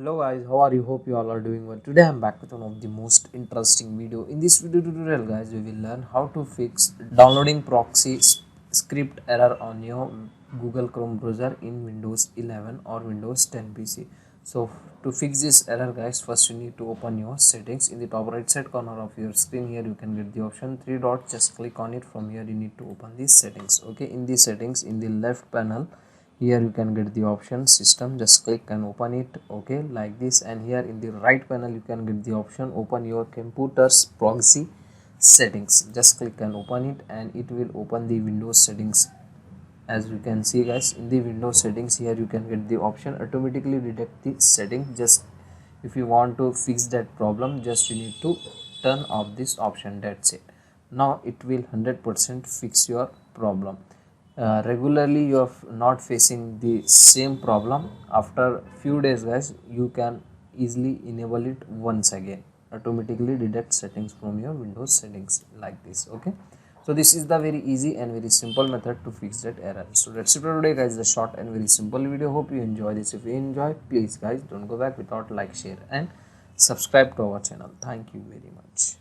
Hello guys, how are you? Hope you all are doing well. Today I'm back with one of the most interesting video. In this video tutorial guys, we will learn how to fix downloading proxy script error on your Google Chrome browser in Windows 11 or Windows 10 PC. So to fix this error guys, first you need to open your settings. In the top right side corner of your screen here you can get the option 3 dots. Just click on it. From here you need to open these settings. Okay, in the settings in the left panel here you can get the option system. Just click and open it. Okay, like this. And here in the right panel you can get the option open your computer's proxy settings. Just click and open it and it will open the Windows settings. As you can see guys, in the Windows settings here you can get the option automatically detect the setting. Just if you want to fix that problem, just you need to turn off this option. That's it. Now it will 100% fix your problem. Regularly you are not facing the same problem, after few days guys you can easily enable it once again. Automatically detect settings from your Windows settings like this. Okay, so this is the very easy and very simple method to fix that error. So that's it for today guys, the short and very simple video. Hope you enjoy this. If you enjoy, please guys don't go back without like, share and subscribe to our channel. Thank you very much.